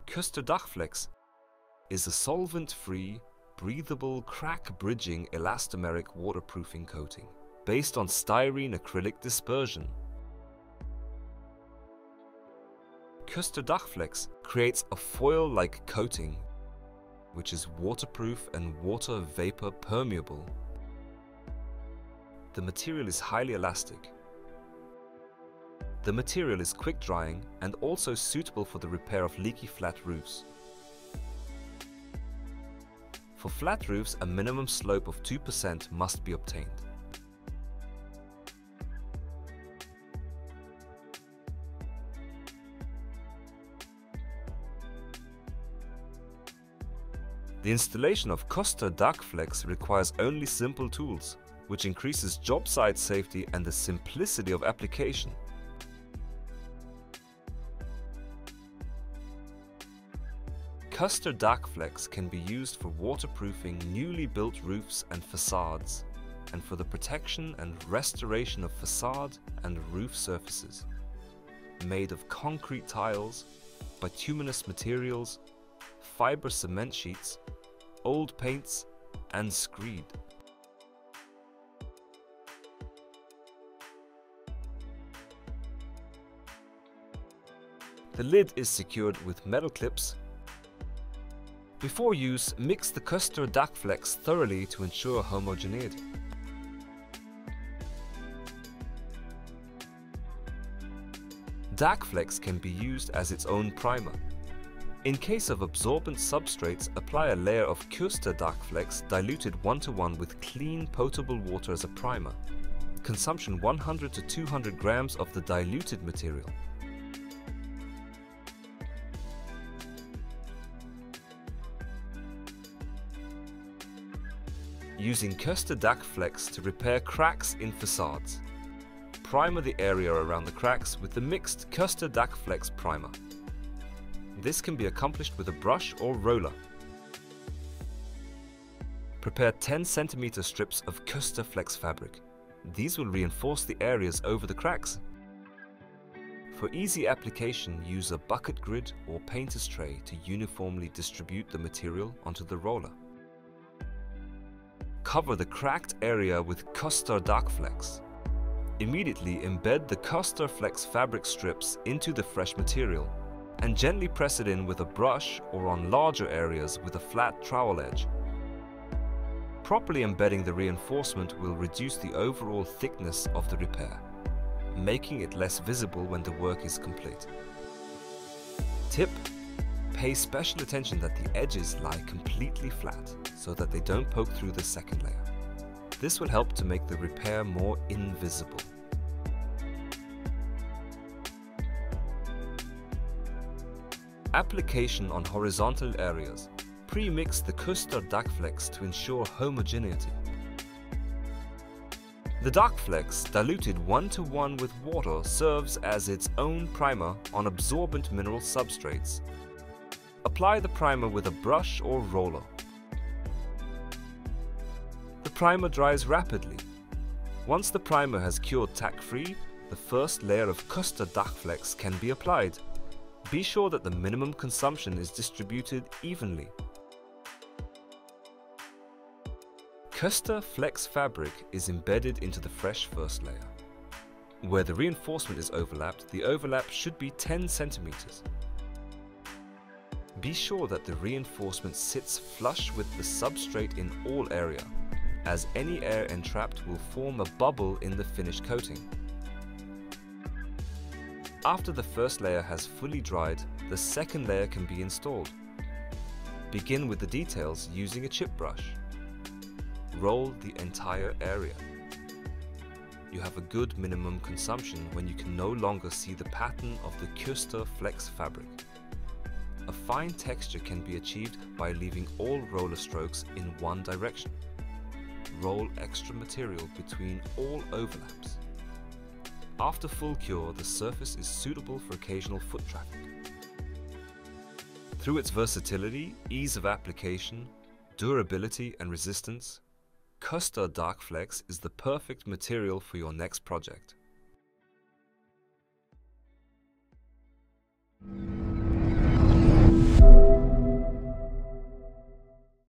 KÖSTER Dachflex is a solvent-free, breathable, crack-bridging elastomeric waterproofing coating based on styrene acrylic dispersion. KÖSTER Dachflex creates a foil-like coating which is waterproof and water vapor permeable. The material is highly elastic. The material is quick drying and also suitable for the repair of leaky flat roofs. For flat roofs, a minimum slope of 2% must be obtained. The installation of KÖSTER Dachflex requires only simple tools, which increases job site safety and the simplicity of application. KÖSTER Dachflex can be used for waterproofing newly built roofs and facades, and for the protection and restoration of facade and roof surfaces, made of concrete tiles, bituminous materials, fiber cement sheets, old paints, and screed. The lid is secured with metal clips. Before use, mix the KÖSTER Dachflex thoroughly to ensure homogeneity. Dachflex can be used as its own primer. In case of absorbent substrates, apply a layer of KÖSTER Dachflex diluted 1:1 with clean potable water as a primer. Consumption 100 to 200 grams of the diluted material. Using KÖSTER Dachflex to repair cracks in facades. Primer the area around the cracks with the mixed KÖSTER Dachflex primer. This can be accomplished with a brush or roller. Prepare 10 cm strips of KÖSTER Flex fabric. These will reinforce the areas over the cracks. For easy application, use a bucket grid or painter's tray to uniformly distribute the material onto the roller. Cover the cracked area with KÖSTER Dachflex. Immediately embed the KÖSTER Flex fabric strips into the fresh material and gently press it in with a brush or on larger areas with a flat trowel edge. Properly embedding the reinforcement will reduce the overall thickness of the repair, making it less visible when the work is complete. Tip: pay special attention that the edges lie completely flat so that they don't poke through the second layer. This will help to make the repair more invisible. Application on horizontal areas. Pre-mix the KÖSTER Dachflex to ensure homogeneity. The Dachflex, diluted 1:1 with water, serves as its own primer on absorbent mineral substrates. Apply the primer with a brush or roller. The primer dries rapidly. Once the primer has cured tack-free, the first layer of KÖSTER Dachflex can be applied. Be sure that the minimum consumption is distributed evenly. KÖSTER Flex fabric is embedded into the fresh first layer. Where the reinforcement is overlapped, the overlap should be 10 centimeters. Be sure that the reinforcement sits flush with the substrate in all area, as any air entrapped will form a bubble in the finished coating. After the first layer has fully dried, the second layer can be installed. Begin with the details using a chip brush. Roll the entire area. You have a good minimum consumption when you can no longer see the pattern of the KÖSTER Flex fabric. A fine texture can be achieved by leaving all roller strokes in one direction. Roll extra material between all overlaps. After full cure, the surface is suitable for occasional foot traffic. Through its versatility, ease of application, durability and resistance, KÖSTER Dachflex is the perfect material for your next project.